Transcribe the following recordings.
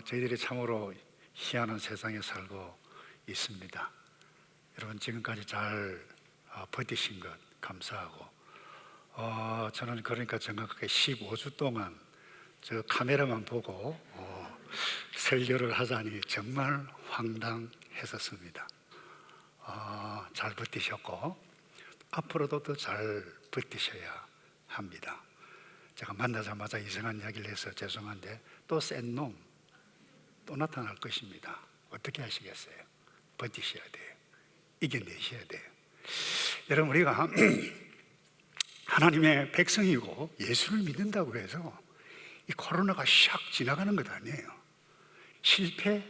저희들이 참으로 희한한 세상에 살고 있습니다. 여러분 지금까지 잘 버티신 것 감사하고, 저는 그러니까 정확하게 15주 동안 저 카메라만 보고 설교를 하자니 정말 황당했었습니다. 잘 버티셨고 앞으로도 더 잘 버티셔야 합니다. 제가 만나자마자 이상한 이야기를 해서 죄송한데 또 센 놈 또 나타날 것입니다. 어떻게 하시겠어요? 버티셔야 돼요. 이겨내셔야 돼요. 여러분, 우리가 하나님의 백성이고 예수를 믿는다고 해서 이 코로나가 샥 지나가는 것 아니에요. 실패,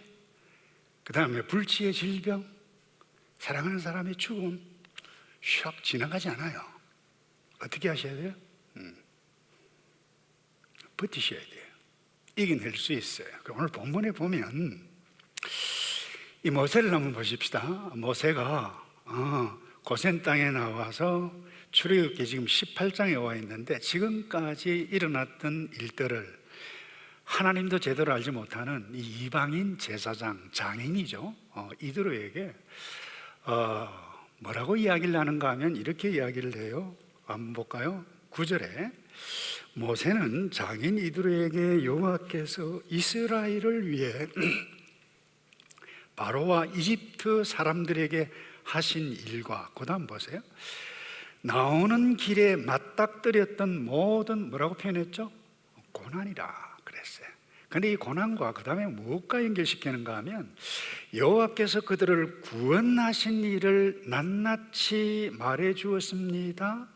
그 다음에 불치의 질병, 사랑하는 사람의 죽음 샥 지나가지 않아요. 어떻게 하셔야 돼요? 버티셔야 돼요. 이겨낼 수 있어요. 오늘 본문에 보면 이 모세를 한번 보십시다. 모세가 고센 땅에 나와서 출애굽기 지금 18장에 와 있는데, 지금까지 일어났던 일들을 하나님도 제대로 알지 못하는 이 이방인 제사장, 장인이죠, 이들에게 뭐라고 이야기를 하는가 하면 이렇게 이야기를 해요. 한번 볼까요? 9절에 모세는 장인 이들에게 여호와께서 이스라엘을 위해 바로와 이집트 사람들에게 하신 일과, 그 다음 보세요. 나오는 길에 맞닥뜨렸던 모든, 뭐라고 표현했죠? 고난이라 그랬어요. 근데 이 고난과 그 다음에 무엇과 연결시키는가 하면 여호와께서 그들을 구원하신 일을 낱낱이 말해 주었습니다.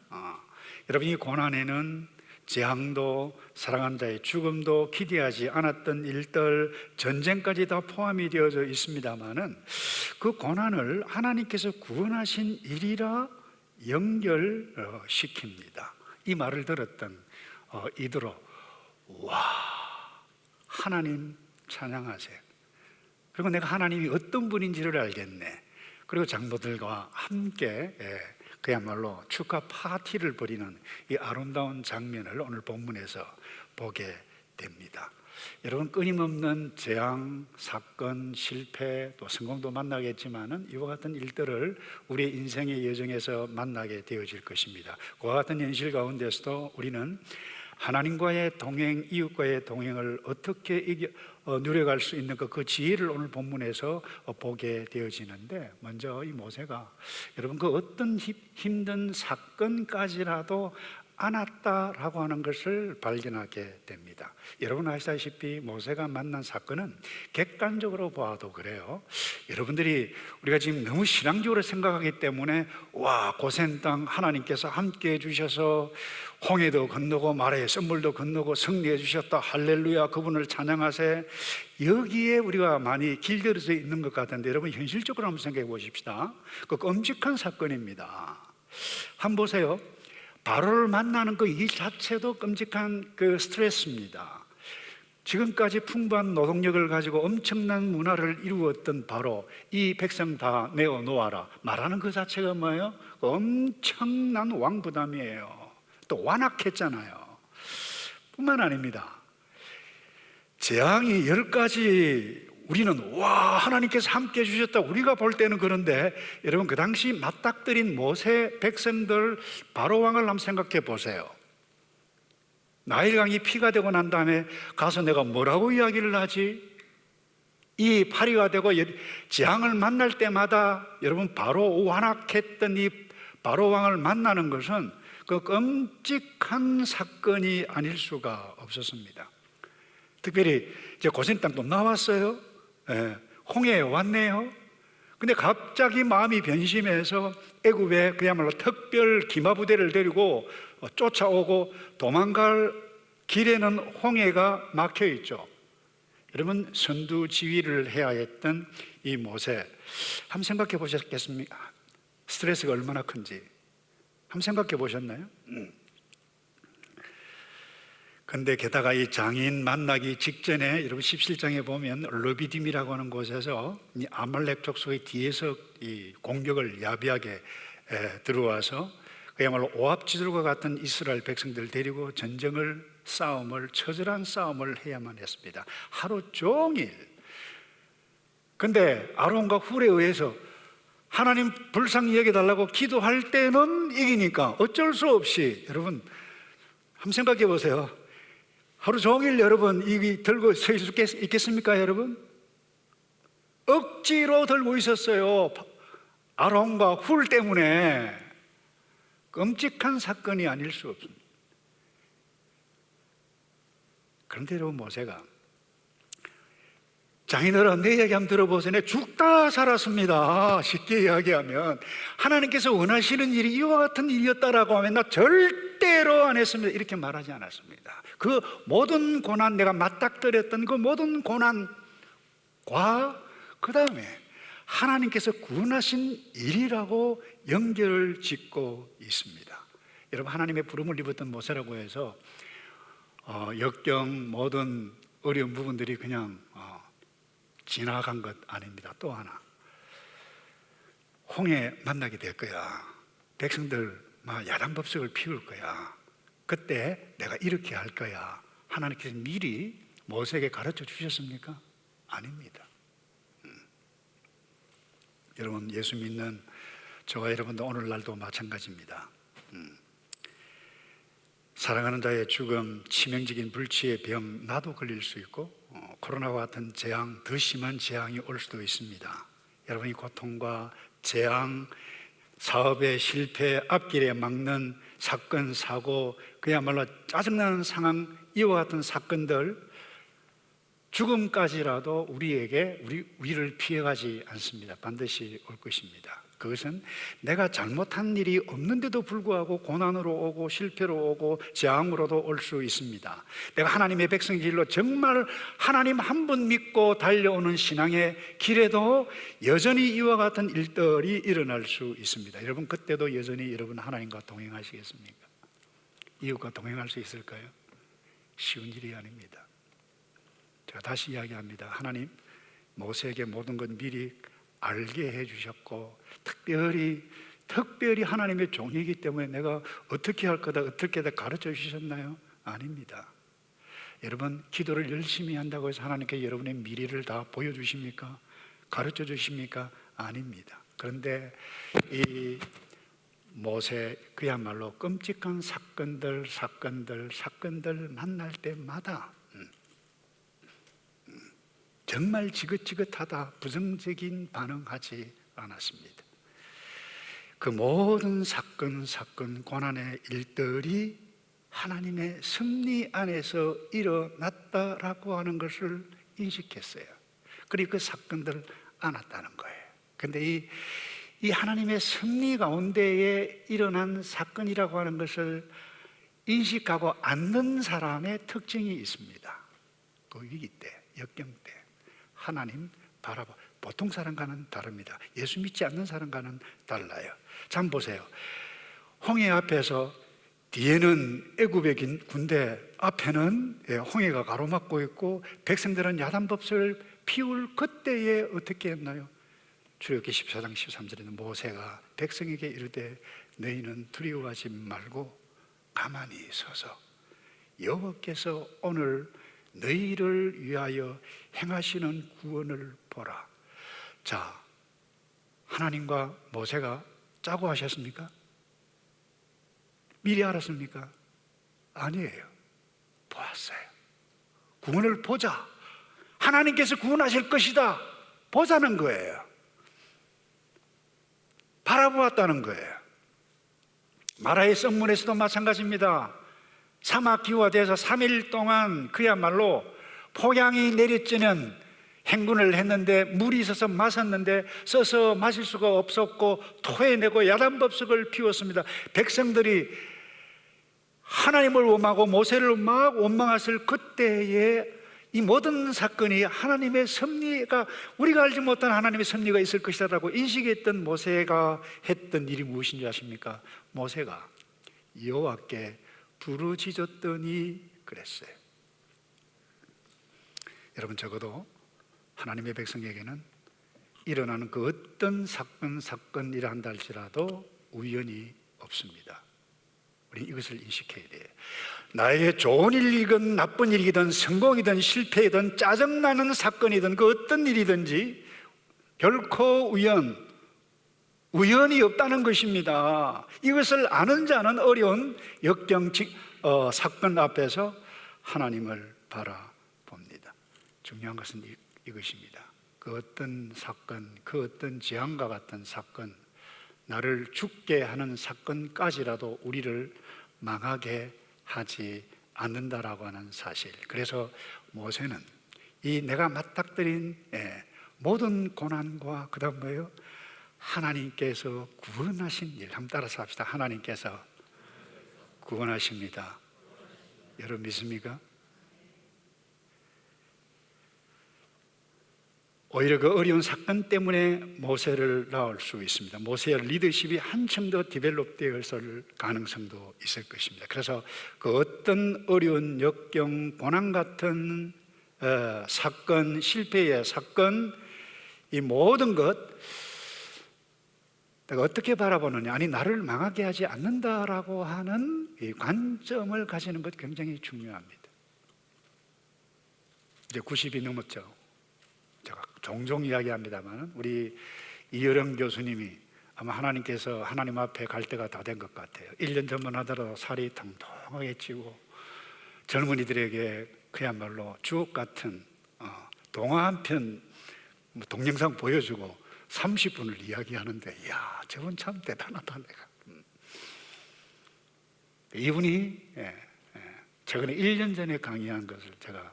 여러분, 이 고난에는 재앙도, 사랑하는 자의 죽음도, 기대하지 않았던 일들, 전쟁까지 다 포함이 되어져 있습니다만은 그 고난을 하나님께서 구원하신 일이라 연결시킵니다. 이 말을 들었던 이들로, 와, 하나님 찬양하세요. 그리고 내가 하나님이 어떤 분인지를 알겠네. 그리고 장로들과 함께 그야말로 축하 파티를 벌이는 이 아름다운 장면을 오늘 본문에서 보게 됩니다. 여러분, 끊임없는 재앙, 사건, 실패, 또 성공도 만나겠지만은 이와 같은 일들을 우리의 인생의 여정에서 만나게 되어질 것입니다. 그와 같은 현실 가운데서도 우리는 하나님과의 동행, 이웃과의 동행을 어떻게 누려갈 수 있는가, 그 지혜를 오늘 본문에서 보게 되어지는데, 먼저 이 모세가 여러분 그 어떤 힘든 사건까지라도 안았다라고 하는 것을 발견하게 됩니다. 여러분 아시다시피 모세가 만난 사건은 객관적으로 봐도 그래요. 여러분들이 우리가 지금 너무 신앙적으로 생각하기 때문에 와, 고센 땅 하나님께서 함께 해주셔서 홍해도 건너고 마라의 썸물도 건너고 승리해 주셨다, 할렐루야, 그분을 찬양하세, 여기에 우리가 많이 길들여져 있는 것 같은데, 여러분 현실적으로 한번 생각해 보십시다. 그 끔찍한 사건입니다. 한번 보세요. 바로를 만나는 그 일 자체도 끔찍한 그 스트레스입니다. 지금까지 풍부한 노동력을 가지고 엄청난 문화를 이루었던 바로, 이 백성 다 내어놓아라 말하는 그 자체가 뭐예요? 엄청난 왕부담이에요. 또 완악했잖아요. 뿐만 아닙니다. 재앙이 10가지, 우리는 와, 하나님께서 함께 해주셨다, 우리가 볼 때는 그런데, 여러분 그 당시 맞닥뜨린 모세 백성들, 바로 왕을 한번 생각해 보세요. 나일강이 피가 되고 난 다음에 가서 내가 뭐라고 이야기를 하지? 이 파리가 되고 재앙을 만날 때마다 여러분 바로 완악했던 이 바로 왕을 만나는 것은 그 끔찍한 사건이 아닐 수가 없었습니다. 특별히 이제 고센 땅도 나왔어요. 홍해에 왔네요. 근데 갑자기 마음이 변심해서 애굽에 그야말로 특별 기마부대를 데리고 쫓아오고, 도망갈 길에는 홍해가 막혀 있죠. 여러분, 선두 지휘를 해야 했던 이 모세, 한번 생각해 보셨겠습니까? 스트레스가 얼마나 큰지 한번 생각해 보셨나요? 근데 게다가 이 장인 만나기 직전에 여러분 17장에 보면 르비딤이라고 하는 곳에서 이 아말렉 족속의 뒤에서 이 공격을 야비하게 들어와서 그야말로 오합지졸과 같은 이스라엘 백성들을 데리고 전쟁을 싸움을, 처절한 싸움을 해야만 했습니다. 하루 종일. 근데 아론과 훌에 의해서 하나님 불쌍히 여겨달라고 기도할 때는 이기니까 어쩔 수 없이, 여러분 한번 생각해 보세요. 하루 종일 여러분 이 들고 서 있겠습니까 여러분? 억지로 들고 있었어요. 아론과 훌 때문에. 끔찍한 사건이 아닐 수 없습니다. 그런데 여러분, 모세가 장인어른 내 이야기 한번 들어보세요. 내가 죽다 살았습니다. 쉽게 이야기하면 하나님께서 원하시는 일이 이와 같은 일이었다라고 하면 나 절대로 안 했습니다, 이렇게 말하지 않았습니다. 그 모든 고난, 내가 맞닥뜨렸던 그 모든 고난과 그 다음에 하나님께서 구원하신 일이라고 연결을 짓고 있습니다. 여러분, 하나님의 부름을 입었던 모세라고 해서 역경 모든 어려운 부분들이 그냥 지나간 것 아닙니다. 또 하나, 홍해 만나게 될 거야. 백성들 막 야단법석을 피울 거야. 그때 내가 이렇게 할 거야. 하나님께서 미리 모세에게 가르쳐 주셨습니까? 아닙니다. 여러분, 예수 믿는 저와 여러분도 오늘날도 마찬가지입니다. 사랑하는 자의 죽음, 치명적인 불치의 병, 나도 걸릴 수 있고 코로나와 같은 재앙, 더 심한 재앙이 올 수도 있습니다. 여러분이 고통과 재앙, 사업의 실패, 앞길에 막는 사건, 사고, 그야말로 짜증나는 상황, 이와 같은 사건들, 죽음까지라도 우리를 피해가지 않습니다. 반드시 올 것입니다. 그것은 내가 잘못한 일이 없는데도 불구하고 고난으로 오고 실패로 오고 재앙으로도 올 수 있습니다. 내가 하나님의 백성의 길로 정말 하나님 한 분 믿고 달려오는 신앙의 길에도 여전히 이와 같은 일들이 일어날 수 있습니다. 여러분, 그때도 여전히 여러분 하나님과 동행하시겠습니까? 이웃과 동행할 수 있을까요? 쉬운 일이 아닙니다. 제가 다시 이야기합니다. 하나님 모세에게 모든 것 미리 알게 해주셨고, 특별히 하나님의 종이기 때문에 내가 어떻게 할 거다, 어떻게 하다 가르쳐 주셨나요? 아닙니다. 여러분, 기도를 열심히 한다고 해서 하나님께 여러분의 미래를 다 보여주십니까? 가르쳐 주십니까? 아닙니다. 그런데 이 모세, 그야말로 끔찍한 사건들 만날 때마다 정말 지긋지긋하다, 부정적인 반응하지 않았습니다. 그 모든 사건, 고난의 일들이 하나님의 섭리 안에서 일어났다라고 하는 것을 인식했어요. 그리고 그 사건들 안았다는 거예요. 그런데 이 하나님의 섭리 가운데에 일어난 사건이라고 하는 것을 인식하고 않는 사람의 특징이 있습니다. 그 위기 때, 역경 때 하나님 바라봐. 보통 사람과는 다릅니다. 예수 믿지 않는 사람과는 달라요. 참 보세요. 홍해 앞에서 뒤에는 애굽의 군대, 앞에는 홍해가 가로막고 있고 백성들은 야단법석을 피울 그때에 어떻게 했나요? 출애굽기 14장 13절에는 모세가 백성에게 이르되 너희는 두려워하지 말고 가만히 서서 여호와께서 오늘 너희를 위하여 행하시는 구원을 보라. 자, 하나님과 모세가 짜고 하셨습니까? 미리 알았습니까? 아니에요. 보았어요. 구원을 보자. 하나님께서 구원하실 것이다. 보자는 거예요. 바라보았다는 거예요. 마라의 성문에서도 마찬가지입니다. 사막 기후화돼서 3일 동안 그야말로 폭양이 내리쬐는 행군을 했는데 물이 있어서 마셨는데 써서 마실 수가 없었고 토해내고 야단법석을 피웠습니다. 백성들이 하나님을 원망하고 모세를 막 원망했을 그때에 이 모든 사건이 하나님의 섭리가, 우리가 알지 못한 하나님의 섭리가 있을 것이라고 인식했던 모세가 했던 일이 무엇인지 아십니까? 모세가 여호와께 부르짖었더니 그랬어요. 여러분, 적어도 하나님의 백성에게는 일어나는 그 어떤 사건이라 한다 할지라도 우연이 없습니다. 우리 이것을 인식해야 돼요. 나에게 좋은 일이든 나쁜 일이든 성공이든 실패이든 짜증나는 사건이든 그 어떤 일이든지 결코 우연이 없다는 것입니다. 이것을 아는 자는 어려운 사건 앞에서 하나님을 바라봅니다. 중요한 것은 이것입니다. 그 어떤 사건, 그 어떤 재앙과 같은 사건, 나를 죽게 하는 사건까지라도 우리를 망하게 하지 않는다라고 하는 사실. 그래서 모세는 이 내가 맞닥뜨린 모든 고난과 그다음 뭐예요? 하나님께서 구원하신 일, 한번 따라서 합시다. 하나님께서 구원하십니다. 여러분 믿습니까? 오히려 그 어려운 사건 때문에 모세를 낳을 수 있습니다. 모세의 리더십이 한층 더 디벨롭되었을 가능성도 있을 것입니다. 그래서 그 어떤 어려운 역경, 고난 같은 사건, 실패의 사건, 이 모든 것 내가 어떻게 바라보느냐, 아니 나를 망하게 하지 않는다라고 하는 이 관점을 가지는 것 굉장히 중요합니다. 이제 90이 넘었죠. 제가 종종 이야기합니다만 우리 이여령 교수님이 아마 하나님께서 하나님 앞에 갈 때가 다 된 것 같아요. 1년 전만 하더라도 살이 통통하게 찌고 젊은이들에게 그야말로 주옥 같은 동화 한 편 동영상 보여주고 30분을 이야기하는데, 이야, 저분 참 대단하다. 내가 이분이 최근에 1년 전에 강의한 것을 제가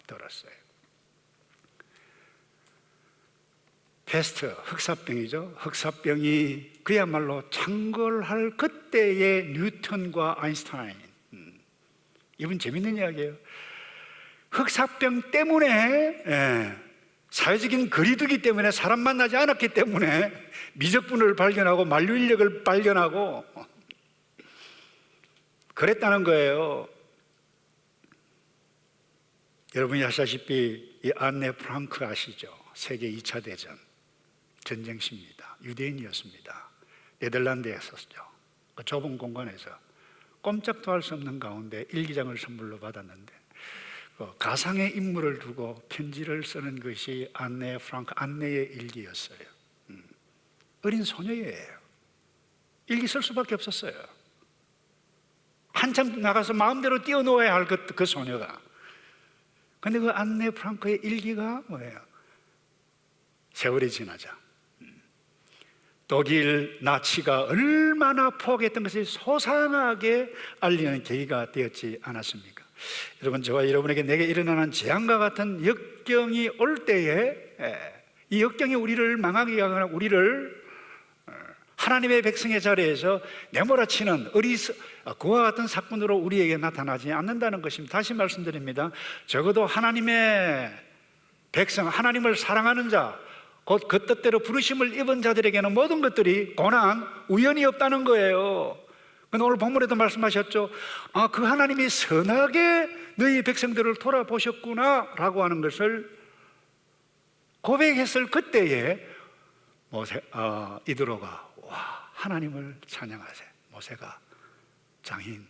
들었어요. 패스트, 흑사병이죠. 흑사병이 그야말로 창궐할 그때의 뉴턴과 아인슈타인. 이분 재밌는 이야기예요. 흑사병 때문에 사회적인 거리두기 때문에 사람 만나지 않았기 때문에 미적분을 발견하고 만류인력을 발견하고 그랬다는 거예요. 여러분이 아시다시피 이 안네 프랑크 아시죠? 세계 2차 대전 전쟁시입니다. 유대인이었습니다. 네덜란드에 있었죠. 그 좁은 공간에서 꼼짝도 할 수 없는 가운데 일기장을 선물로 받았는데 가상의 인물을 두고 편지를 쓰는 것이 안네 프랑크, 안네의 일기였어요. 어린 소녀예요. 일기 쓸 수밖에 없었어요. 한참 나가서 마음대로 뛰어놀아야 할 그 소녀가. 근데 그 안네 프랑크의 일기가 뭐예요? 세월이 지나자 독일 나치가 얼마나 포악했던 것을 소상하게 알리는 계기가 되었지 않았습니까? 여러분, 저와 여러분에게 내게 일어나는 재앙과 같은 역경이 올 때에 이 역경이 우리를 망하게 하거나 우리를 하나님의 백성의 자리에서 내몰아치는 그와 같은 사건으로 우리에게 나타나지 않는다는 것입니다. 다시 말씀드립니다. 적어도 하나님의 백성, 하나님을 사랑하는 자, 곧 그 뜻대로 부르심을 입은 자들에게는 모든 것들이 고난, 우연이 없다는 거예요. 근데 오늘 본문에도 말씀하셨죠. 그 하나님이 선하게 너희 백성들을 돌아보셨구나 라고 하는 것을 고백했을 그때에 이드로가 하나님을 찬양하세. 모세가 장인,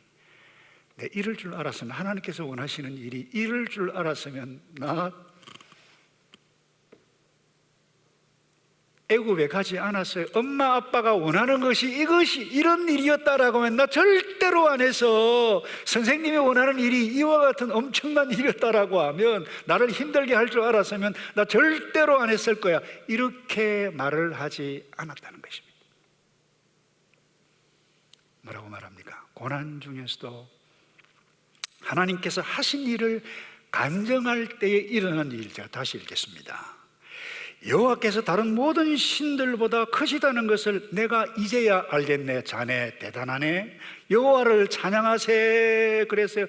내 이럴 줄 알았으면, 하나님께서 원하시는 일이 이럴 줄 알았으면 나 애굽에 가지 않았어요. 엄마 아빠가 원하는 것이 이런 일이었다라고 하면 나 절대로 안 해서, 선생님이 원하는 일이 이와 같은 엄청난 일이었다라고 하면, 나를 힘들게 할 줄 알았으면 나 절대로 안 했을 거야. 이렇게 말을 하지 않았다는 것입니다. 뭐라고 말합니까? 고난 중에서도 하나님께서 하신 일을 간증할 때에 일어난 일, 제가 다시 읽겠습니다. 여호와께서 다른 모든 신들보다 크시다는 것을 내가 이제야 알겠네. 자네 대단하네. 여호와를 찬양하세. 그랬어요.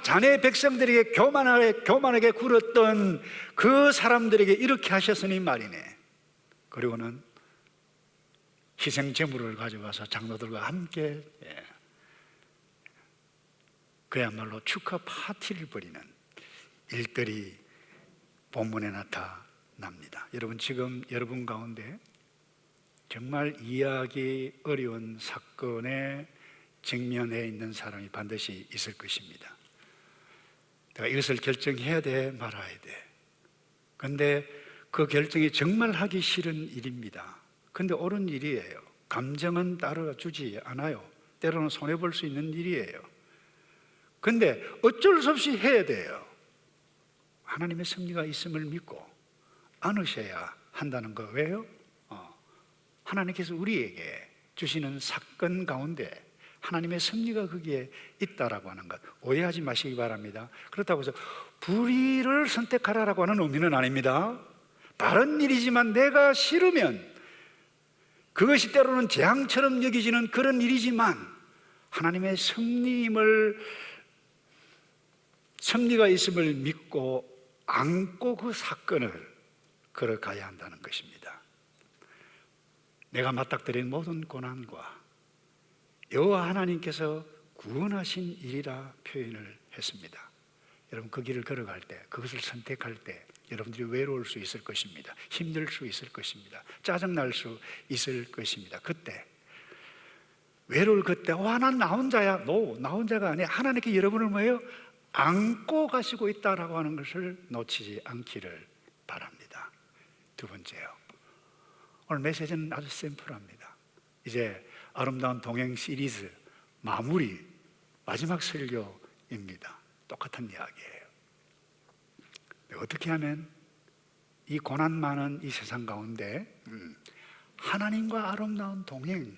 자네 백성들에게 교만하게 굴었던 그 사람들에게 이렇게 하셨으니 말이네. 그리고는 희생 제물을 가져가서 장로들과 함께 그야말로 축하 파티를 벌이는 일들이 본문에 나타납니다. 여러분, 지금 여러분 가운데 정말 이해하기 어려운 사건의 직면해 있는 사람이 반드시 있을 것입니다. 내가 이것을 결정해야 돼, 말아야 돼. 그런데 그 결정이 정말 하기 싫은 일입니다. 그런데 옳은 일이에요. 감정은 따라주지 않아요. 때로는 손해볼 수 있는 일이에요. 그런데 어쩔 수 없이 해야 돼요. 하나님의 섭리가 있음을 믿고 안으셔야 한다는 거. 왜요? 하나님께서 우리에게 주시는 사건 가운데 하나님의 섭리가 거기에 있다라고 하는 것, 오해하지 마시기 바랍니다. 그렇다고 해서 불의를 선택하라라고 하는 의미는 아닙니다. 바른 일이지만 내가 싫으면 그것이 때로는 재앙처럼 여기지는 그런 일이지만 하나님의 섭리가 있음을 믿고 안고 그 사건을 걸어가야 한다는 것입니다. 내가 맞닥뜨린 모든 고난과 여호와 하나님께서 구원하신 일이라 표현을 했습니다. 여러분, 그 길을 걸어갈 때, 그것을 선택할 때 여러분들이 외로울 수 있을 것입니다. 힘들 수 있을 것입니다. 짜증날 수 있을 것입니다. 그때 외로울 그때 난 나 혼자야. 나 혼자가 아니야. 하나님께 여러분을 뭐예요? 안고 가시고 있다라고 하는 것을 놓치지 않기를 바랍니다. 두 번째요, 오늘 메시지는 아주 심플합니다. 이제 아름다운 동행 시리즈 마무리, 마지막 설교입니다. 똑같은 이야기예요. 어떻게 하면 이 고난 많은 이 세상 가운데 하나님과 아름다운 동행,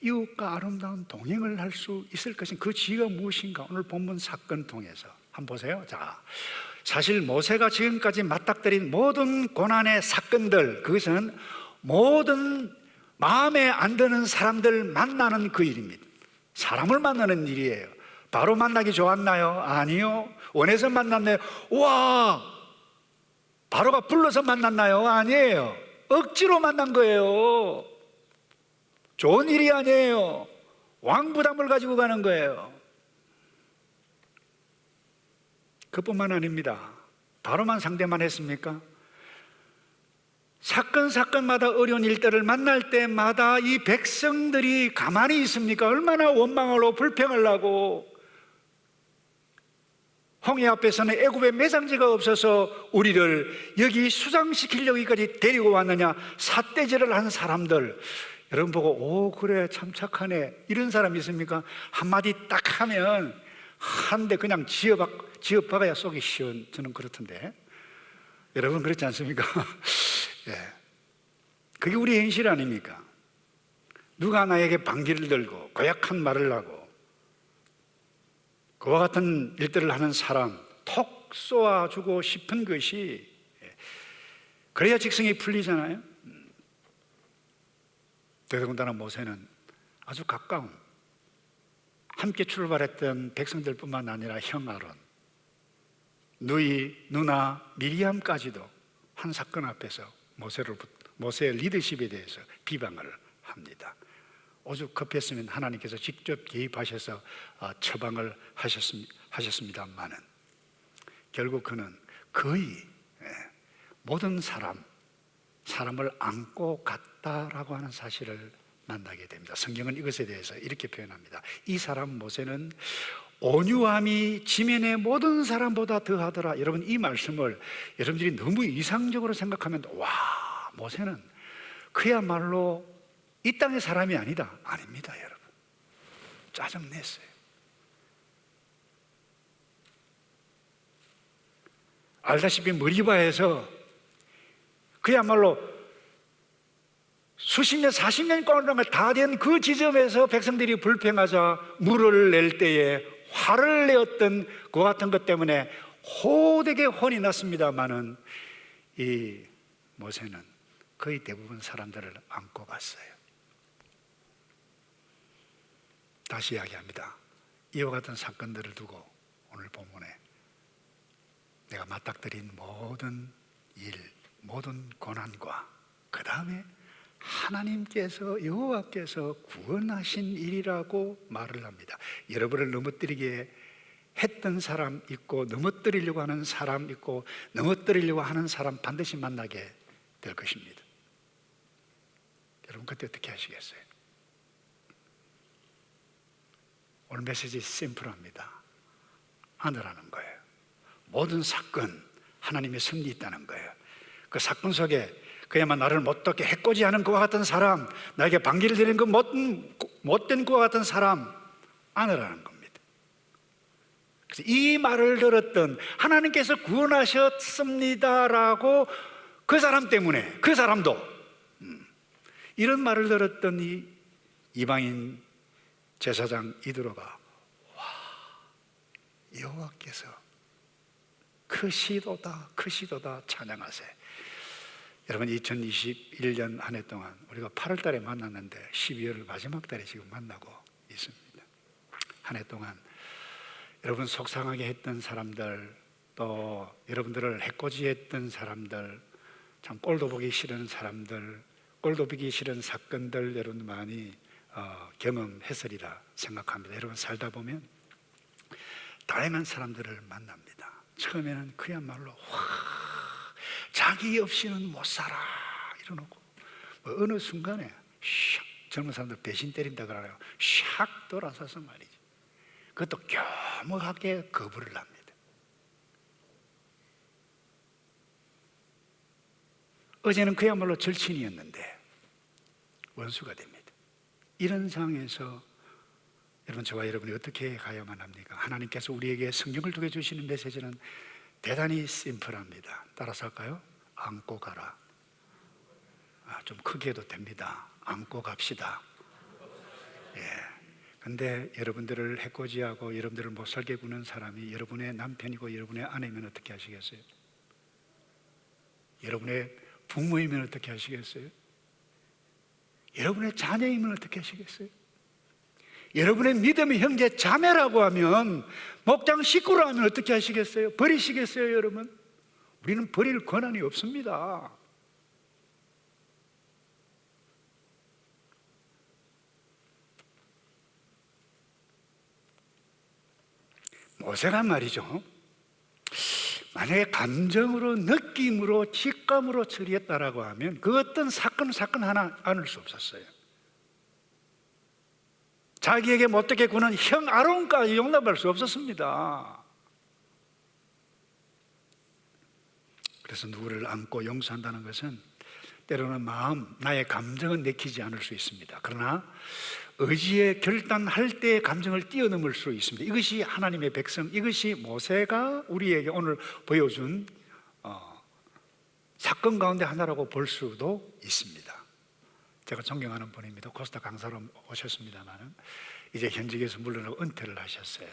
이웃과 아름다운 동행을 할 수 있을 것인가? 그 지혜가 무엇인가? 오늘 본문 사건 통해서 한번 보세요. 자, 사실 모세가 지금까지 맞닥뜨린 모든 고난의 사건들, 그것은 모든 마음에 안 드는 사람들 만나는 그 일입니다. 사람을 만나는 일이에요. 바로 만나기 좋았나요? 아니요. 원해서 만났나요? 와, 바로가 불러서 만났나요? 아니에요. 억지로 만난 거예요. 좋은 일이 아니에요. 왕부담을 가지고 가는 거예요. 그뿐만 아닙니다. 바로만 상대만 했습니까? 사건마다 어려운 일들을 만날 때마다 이 백성들이 가만히 있습니까? 얼마나 원망하고 불평을 하고, 홍해 앞에서는 애굽에 매장지가 없어서 우리를 여기 수장시키려고 여기까지 데리고 왔느냐, 삿대질을 한 사람들, 여러분 보고 그래 참 착하네 이런 사람 있습니까? 한마디 딱 하면 한 대 그냥 지어박아야 속이 시원. 저는 그렇던데 여러분 그렇지 않습니까? 예. 그게 우리 현실 아닙니까? 누가 나에게 반기를 들고 고약한 말을 하고 그와 같은 일들을 하는 사람 톡 쏘아주고 싶은 것이, 그래야 직성이 풀리잖아요. 더더군다나 모세는 아주 가까운, 함께 출발했던 백성들뿐만 아니라 형 아론, 누이, 누나, 미리암까지도 한 사건 앞에서 모세의 리더십에 대해서 비방을 합니다. 오죽 급했으면 하나님께서 직접 개입하셔서 처방을 하셨습니다만은 결국 그는 거의 모든 사람을 안고 갔다라고 하는 사실을 만나게 됩니다. 성경은 이것에 대해서 이렇게 표현합니다. 이 사람 모세는 온유함이 지면의 모든 사람보다 더하더라. 여러분, 이 말씀을 여러분들이 너무 이상적으로 생각하면 모세는 그야말로 이 땅의 사람이 아닙니다. 여러분, 짜증냈어요. 알다시피 머리바에서 그야말로 수십 년, 40년 동안 다 된 그 지점에서 백성들이 불평하자 물을 낼 때에 화를 내었던 그 같은 것 때문에 호되게 혼이 났습니다마는 이 모세는 거의 대부분 사람들을 안고 갔어요. 다시 이야기합니다. 이와 같은 사건들을 두고 오늘 본문에 내가 맞닥뜨린 모든 일, 모든 고난과 그 다음에 하나님께서, 여호와께서 구원하신 일이라고 말을 합니다. 여러분을 넘어뜨리게 했던 사람 있고, 넘어뜨리려고 하는 사람 있고, 넘어뜨리려고 하는 사람 반드시 만나게 될 것입니다. 여러분 그때 어떻게 하시겠어요? 오늘 메시지 심플합니다. 안으라는 거예요. 모든 사건 하나님의 섭리 있다는 거예요. 그 사건 속에 그야말로 나를 못되게 해코지하는 그와 같은 사람, 나에게 반기를 드리는 그 못된 그와 같은 사람 안으라는 겁니다. 그래서 이 말을 들었던 하나님께서 구원하셨습니다라고 그 사람 때문에 그 사람도 이런 말을 들었던 이 이방인 제사장 이드로가 여호와께서 크시도다 크시도다 찬양하세. 여러분 2021년 한 해 동안 우리가 8월 달에 만났는데 12월 마지막 달에 지금 만나고 있습니다. 한 해 동안 여러분 속상하게 했던 사람들, 또 여러분들을 해코지했던 사람들, 참 꼴도 보기 싫은 사람들, 꼴도 보기 싫은 사건들 여러분 많이 경험했으리라 생각합니다. 여러분 살다 보면 다양한 사람들을 만납니다. 처음에는 그야말로 자기 없이는 못 살아 이러놓고 어느 순간에 샥 젊은 사람들 배신 때린다 그러나요? 샥 돌아서서 말이죠. 그것도 교묘하게 거부를 합니다. 어제는 그야말로 절친이었는데 원수가 됩니다. 이런 상황에서 여러분 저와 여러분이 어떻게 가야만 합니까? 하나님께서 우리에게 성경을 통해 주시는 메시지는 대단히 심플합니다. 따라서 할까요? 안고 가라. 좀 크게 해도 됩니다. 안고 갑시다. 근데 여러분들을 해코지하고 여러분들을 못 살게 구는 사람이 여러분의 남편이고 여러분의 아내면 어떻게 하시겠어요? 여러분의 부모이면 어떻게 하시겠어요? 여러분의 자녀이면 어떻게 하시겠어요? 여러분의 믿음의 형제 자매라고 하면, 목장 식구라 하면 어떻게 하시겠어요? 버리시겠어요, 여러분? 우리는 버릴 권한이 없습니다. 모세란 말이죠, 만약에 감정으로, 느낌으로, 직감으로 처리했다라고 하면 그 어떤 사건 하나 안을 수 없었어요. 자기에게 못되게 구는 형 아론까지 용납할 수 없었습니다. 그래서 누구를 안고 용서한다는 것은 때로는 마음, 나의 감정은 내키지 않을 수 있습니다. 그러나 의지에 결단할 때의 감정을 뛰어넘을 수 있습니다. 이것이 하나님의 백성, 이것이 모세가 우리에게 오늘 보여준 사건 가운데 하나라고 볼 수도 있습니다. 제가 존경하는 분입니다. 코스타 강사로 오셨습니다만 이제 현직에서 물러나고 은퇴를 하셨어요.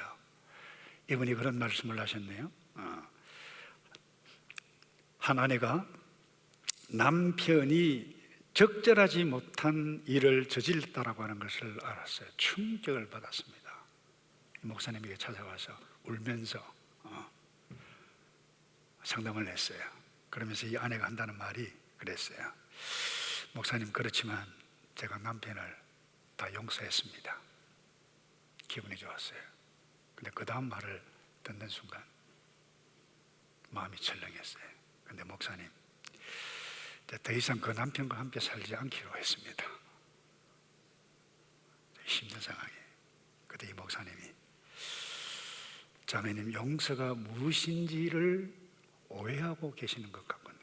이분이 그런 말씀을 하셨네요. 한 아내가 남편이 적절하지 못한 일을 저질렀다라고 하는 것을 알았어요. 충격을 받았습니다. 목사님에게 찾아와서 울면서 상담을 했어요. 그러면서 이 아내가 한다는 말이 그랬어요. 목사님, 그렇지만 제가 남편을 다 용서했습니다. 기분이 좋았어요. 근데 그 다음 말을 듣는 순간 마음이 철렁했어요. 근데 목사님, 더 이상 그 남편과 함께 살지 않기로 했습니다. 힘든 상황에. 그때 이 목사님이, 자매님, 용서가 무엇인지를 오해하고 계시는 것 같군요.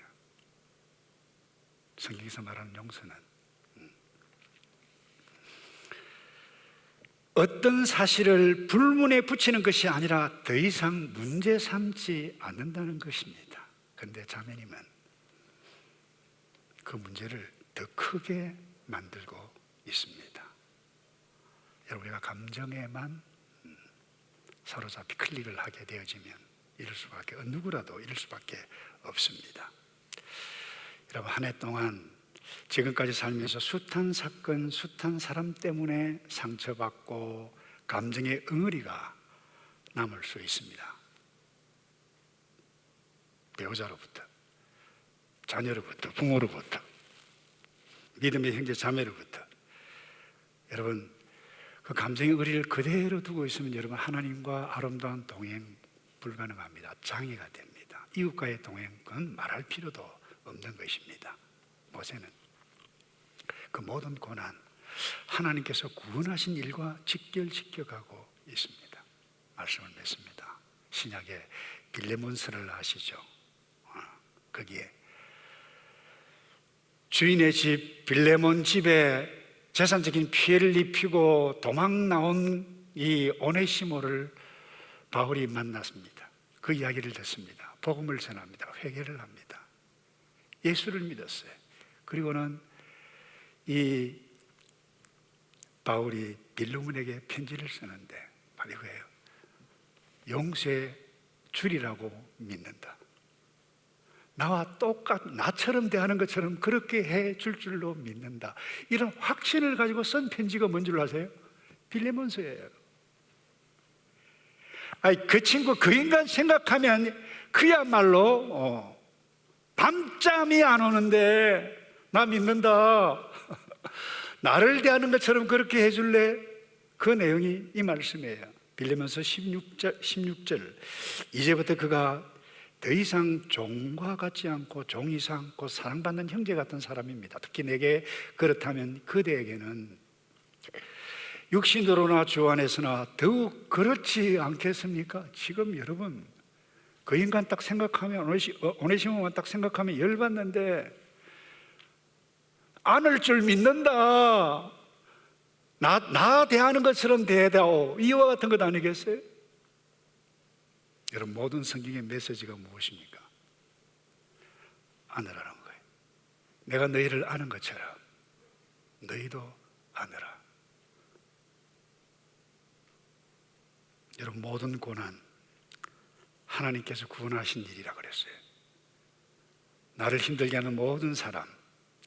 성경에서 말하는 용서는 어떤 사실을 불문에 붙이는 것이 아니라 더 이상 문제 삼지 않는다는 것입니다. 그런데 자매님은 그 문제를 더 크게 만들고 있습니다. 여러분, 우리가 감정에만 사로잡히 클릭을 하게 되어지면 이럴 수밖에, 누구라도 이럴 수밖에 없습니다. 여러분, 한 해 동안 지금까지 살면서 숱한 사건, 숱한 사람 때문에 상처받고 감정의 응어리가 남을 수 있습니다. 배우자로부터, 자녀로부터, 부모로부터, 믿음의 형제 자매로부터. 여러분, 그 감정의 의리를 그대로 두고 있으면 여러분, 하나님과 아름다운 동행 불가능합니다. 장애가 됩니다. 이웃과의 동행은 말할 필요도 없는 것입니다. 모세는 그 모든 고난, 하나님께서 구원하신 일과 직결시켜가고 있습니다. 말씀을 맺습니다. 신약의 빌레몬서를 아시죠? 거기에 주인의 집 빌레몬 집에 재산적인 피해를 입히고 도망 나온 이 오네시모를 바울이 만났습니다. 그 이야기를 듣습니다. 복음을 전합니다. 회개를 합니다. 예수를 믿었어요. 그리고는 이 바울이 빌레몬에게 편지를 쓰는데 바로 이거예요. 용서의 줄이라고 믿는다. 나와 나처럼 대하는 것처럼 그렇게 해 줄 줄로 믿는다. 이런 확신을 가지고 쓴 편지가 뭔 줄 아세요? 빌레몬서예요. 그 친구, 그 인간 생각하면 그야말로 밤잠이 안 오는데 나 믿는다. 나를 대하는 것처럼 그렇게 해줄래? 그 내용이 이 말씀이에요. 빌레몬서 16절 이제부터 그가 더 이상 종과 같지 않고 종이 삼고 사랑받는 형제 같은 사람입니다. 특히 내게 그렇다면 그대에게는 육신으로나 주 안에서나 더욱 그렇지 않겠습니까? 지금 여러분 그 인간 딱 생각하면 오네시모만 딱 생각하면 열받는데 안을 줄 믿는다. 나 대하는 것처럼 대다오. 이와 같은 것 아니겠어요? 여러분 모든 성경의 메시지가 무엇입니까? 아느라는 거예요. 내가 너희를 아는 것처럼 너희도 아느라. 여러분 모든 고난 하나님께서 구원하신 일이라 그랬어요. 나를 힘들게 하는 모든 사람,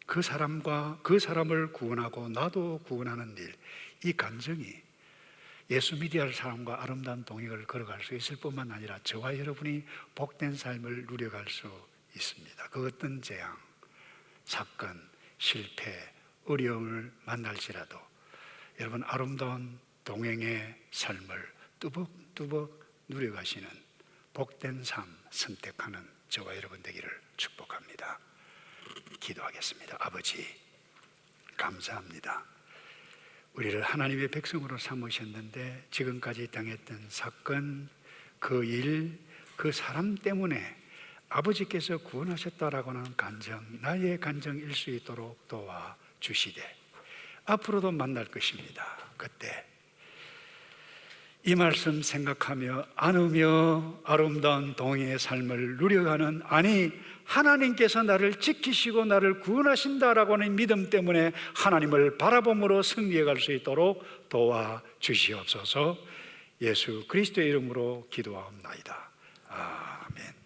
그 사람을 구원하고 나도 구원하는 일, 이 감정이 예수 믿어야 할 사람과 아름다운 동행을 걸어갈 수 있을 뿐만 아니라 저와 여러분이 복된 삶을 누려갈 수 있습니다. 그 어떤 재앙, 사건, 실패, 어려움을 만날지라도 여러분 아름다운 동행의 삶을 뚜벅뚜벅 누려가시는 복된 삶 선택하는 저와 여러분 되기를 축복합니다. 기도하겠습니다. 아버지 감사합니다. 우리를 하나님의 백성으로 삼으셨는데 지금까지 당했던 사건, 그 일, 그 사람 때문에 아버지께서 구원하셨다라고 하는 간정, 나의 간정일 수 있도록 도와주시되 앞으로도 만날 것입니다. 그때 이 말씀 생각하며 안으며 아름다운 동행의 삶을 누려가는, 아니 하나님께서 나를 지키시고 나를 구원하신다라고 하는 믿음 때문에 하나님을 바라봄으로 승리해 갈 수 있도록 도와주시옵소서. 예수 그리스도의 이름으로 기도하옵나이다. 아멘.